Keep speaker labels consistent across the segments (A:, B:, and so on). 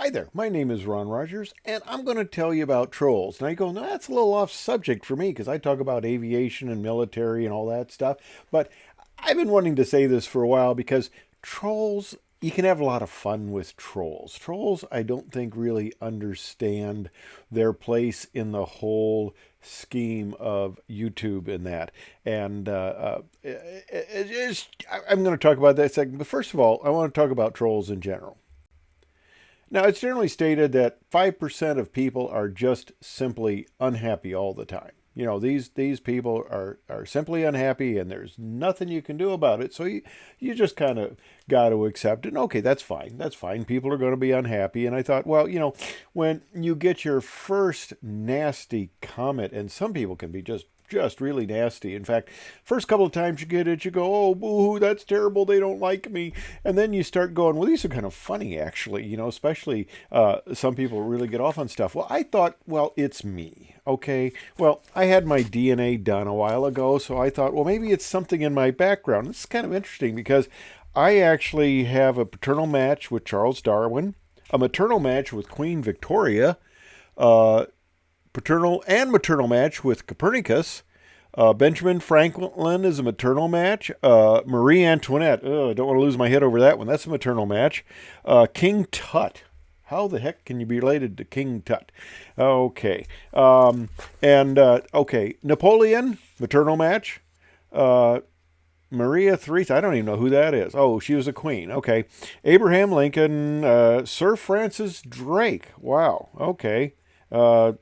A: Hi there, my name is Ron Rogers, and I'm going to tell you about trolls. Now you go, no, that's a little off subject for me because I talk about aviation and military and all that stuff. But I've been wanting to say this for a while because trolls, you can have a lot of fun with trolls. Trolls, I don't think really understand their place in the whole scheme of YouTube and that. And I'm going to talk about that in a second. But first of all, I want to talk about trolls in general. Now, it's generally stated that 5% of people are just simply unhappy all the time. You know, these people are simply unhappy and there's nothing you can do about it. So you just kind of got to accept it. And okay, that's fine. That's fine. People are going to be unhappy. And I thought, well, when you get your first nasty comment, and some people can be just really nasty. In fact, first couple of times you get it, you go, oh, boo, that's terrible. They don't like me. And then you start going, well, these are kind of funny, actually, especially some people really get off on stuff. Well, I thought, well, it's me. Okay. Well, I had my DNA done a while ago. So I thought, well, maybe it's something in my background. This is kind of interesting because I actually have a paternal match with Charles Darwin, a maternal match with Queen Victoria, uh, paternal and maternal match with Copernicus. Benjamin Franklin is a maternal match. Marie Antoinette, I don't want to lose my head over that one. That's a maternal match. King Tut. How the heck can you be related to King Tut? Okay. Okay. Napoleon, maternal match. Uh, Maria Theresa, I don't even know who that is. Oh, she was a queen. Okay. Abraham Lincoln, Sir Francis Drake. Wow. Okay. Uh,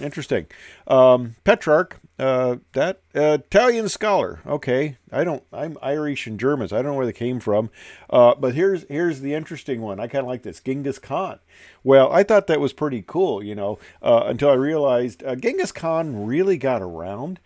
A: Interesting. Petrarch, that Italian scholar. Okay, I don't. I'm Irish and German, so I don't know where they came from. But here's the interesting one. I kind of like this. Genghis Khan. Well, I thought that was pretty cool. Until I realized Genghis Khan really got around.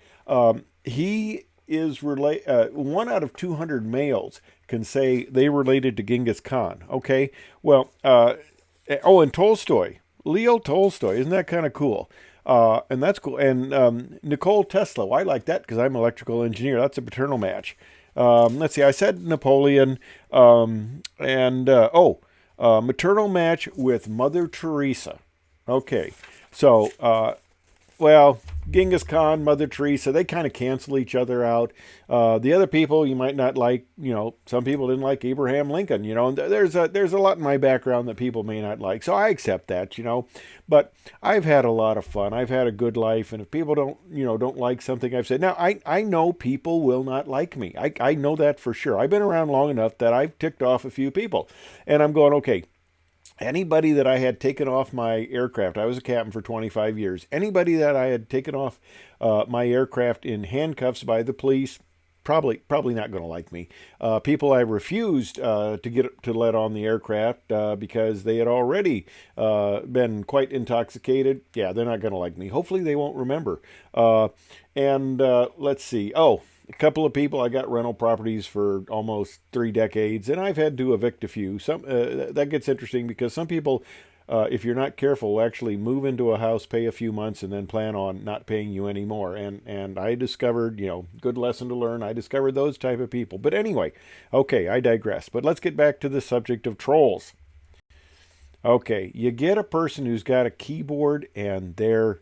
A: He is one out of 200 males can say they related to Genghis Khan. Okay. Well. And Tolstoy. Leo Tolstoy. Isn't that kind of cool? And that's cool. And Nicole Tesla. Well, I like that because I'm an electrical engineer. That's a paternal match. Let's see. I said Napoleon. Maternal match with Mother Teresa. Okay. So well, Genghis Khan, Mother Teresa, they kind of cancel each other out. The other people you might not like, some people didn't like Abraham Lincoln, and there's a lot in my background that people may not like. So I accept that, but I've had a lot of fun. I've had a good life. And if people don't like something I've said, now I know people will not like me. I know that for sure. I've been around long enough that I've ticked off a few people and I'm going, okay, anybody that I had taken off my aircraft, I was a captain for 25 years. Anybody that I had taken off my aircraft in handcuffs by the police, probably not going to like me. People I refused to let on the aircraft because they had already been quite intoxicated. Yeah, they're not going to like me. Hopefully, they won't remember. Let's see. Oh, a couple of people. I got rental properties for almost 3 decades, and I've had to evict a few. Some that gets interesting because some people, if you're not careful, will actually move into a house, pay a few months, and then plan on not paying you anymore. And I discovered, good lesson to learn. I discovered those type of people. But anyway, okay, I digress. But let's get back to the subject of trolls. Okay, you get a person who's got a keyboard and they're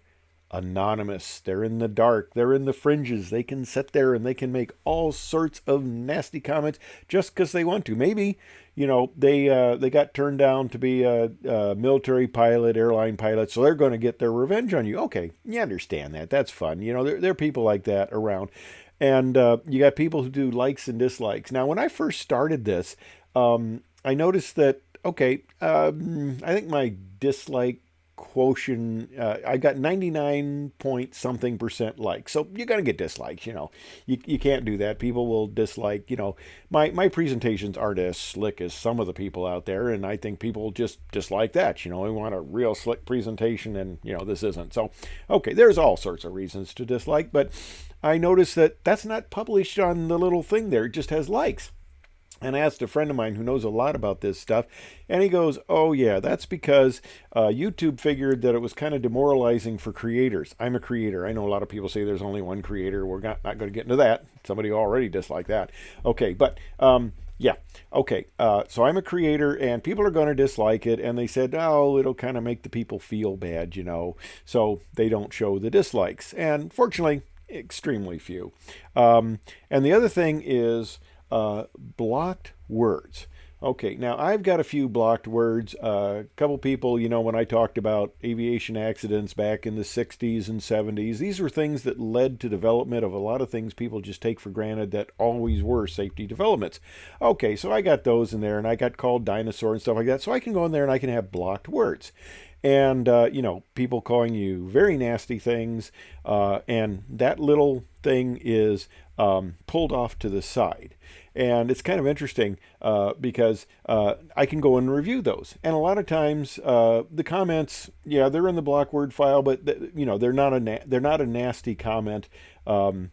A: anonymous. They're in the dark. They're in the fringes. They can sit there and they can make all sorts of nasty comments just because they want to. Maybe, they got turned down to be a military pilot, airline pilot, so they're going to get their revenge on you. Okay, you understand that. That's fun. There are people like that around. And you got people who do likes and dislikes. Now, when I first started this, I noticed that, okay, I think my dislike quotient, I got 99 point something percent like. So you're going to get dislikes, you can't do that. People will dislike, my presentations aren't as slick as some of the people out there. And I think people just dislike that, we want a real slick presentation and, this isn't. So, okay, there's all sorts of reasons to dislike, but I noticed that that's not published on the little thing there. It just has likes. And I asked a friend of mine who knows a lot about this stuff, and he goes, oh, yeah, that's because YouTube figured that it was kind of demoralizing for creators. I'm a creator. I know a lot of people say there's only one creator. We're not going to get into that. Somebody already disliked that. Okay, but Yeah. Okay. So I'm a creator, and people are going to dislike it. And they said, oh, it'll kind of make the people feel bad, So they don't show the dislikes. And fortunately, extremely few. And the other thing is blocked words. Okay, now I've got a few blocked words. A couple people, when I talked about aviation accidents back in the 60s and 70s, these were things that led to development of a lot of things people just take for granted that always were safety developments. Okay, so I got those in there, and I got called dinosaur and stuff like that. So I can go in there and I can have blocked words. And, people calling you very nasty things. And that little thing is pulled off to the side. And it's kind of interesting because I can go and review those. And a lot of times the comments, yeah, they're in the block word file, but they're not a nasty comment. So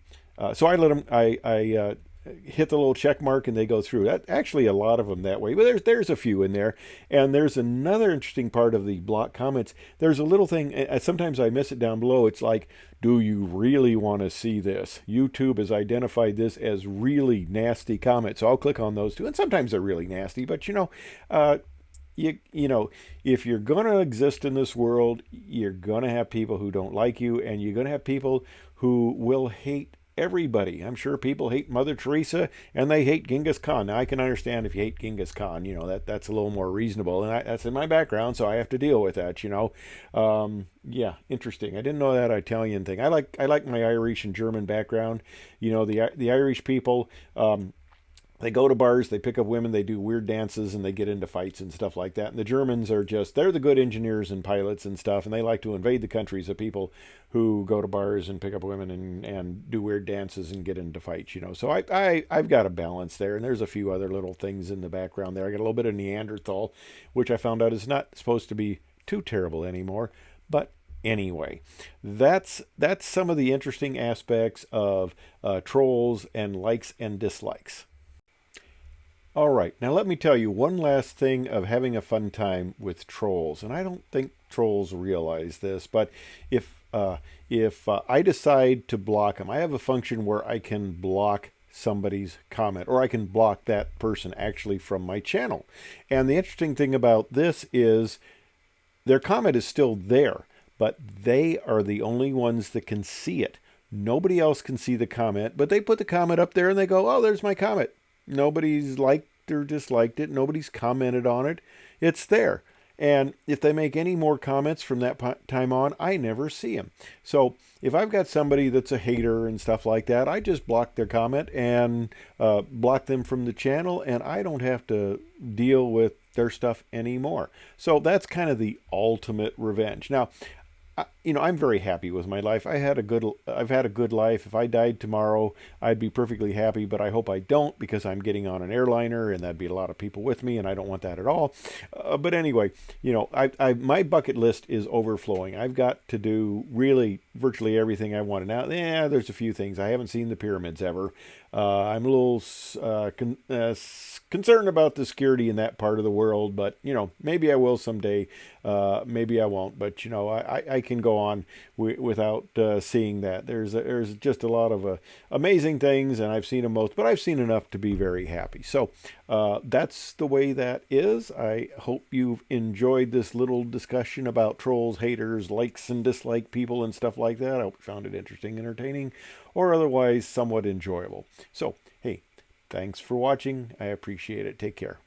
A: I let them. I hit the little check mark and they go through. That actually a lot of them that way, but there's a few in there. And there's another interesting part of the block comments. There's a little thing. Sometimes I miss it down below. It's like, do you really want to see this? YouTube has identified this as really nasty comments. So I'll click on those two. And sometimes they're really nasty, but if you're going to exist in this world, you're going to have people who don't like you, and you're going to have people who will hate everybody. I'm sure people hate Mother Teresa and they hate Genghis Khan. Now I can understand if you hate Genghis Khan, that's a little more reasonable, and that's in my background, so I have to deal with that. Yeah, interesting. I didn't know that Italian thing. I like my Irish and German background. The Irish people. They go to bars, they pick up women, they do weird dances, and they get into fights and stuff like that. And the Germans they're the good engineers and pilots and stuff, and they like to invade the countries of people who go to bars and pick up women and do weird dances and get into fights. So I've got a balance there, and there's a few other little things in the background there. I got a little bit of Neanderthal, which I found out is not supposed to be too terrible anymore, but anyway, that's some of the interesting aspects of trolls and likes and dislikes. All right, now let me tell you one last thing of having a fun time with trolls, and I don't think trolls realize this, but if I decide to block them, I have a function where I can block somebody's comment, or I can block that person actually from my channel. And the interesting thing about this is their comment is still there, but they are the only ones that can see it. Nobody else can see the comment, but they put the comment up there and they go, oh, there's my comment. Nobody's liked or disliked it. Nobody's commented on it. It's there. And if they make any more comments from that time on, I never see them. So if I've got somebody that's a hater and stuff like that, I just block their comment and block them from the channel, and I don't have to deal with their stuff anymore. So that's kind of the ultimate revenge. Now, I'm very happy with my life. I've had a good life. If I died tomorrow, I'd be perfectly happy, but I hope I don't, because I'm getting on an airliner and that'd be a lot of people with me, and I don't want that at all. But anyway, my bucket list is overflowing. I've got to do really virtually everything I want. Now, there's a few things. I haven't seen the pyramids ever. I'm a little concerned about the security in that part of the world, but maybe I will someday. Maybe I won't, but I can go on without seeing that. There's just a lot of amazing things, and I've seen them most, but I've seen enough to be very happy. So that's the way that is. I hope you've enjoyed this little discussion about trolls, haters, likes and dislike people and stuff like that. I hope you found it interesting, entertaining, or otherwise somewhat enjoyable. So, hey, thanks for watching. I appreciate it. Take care.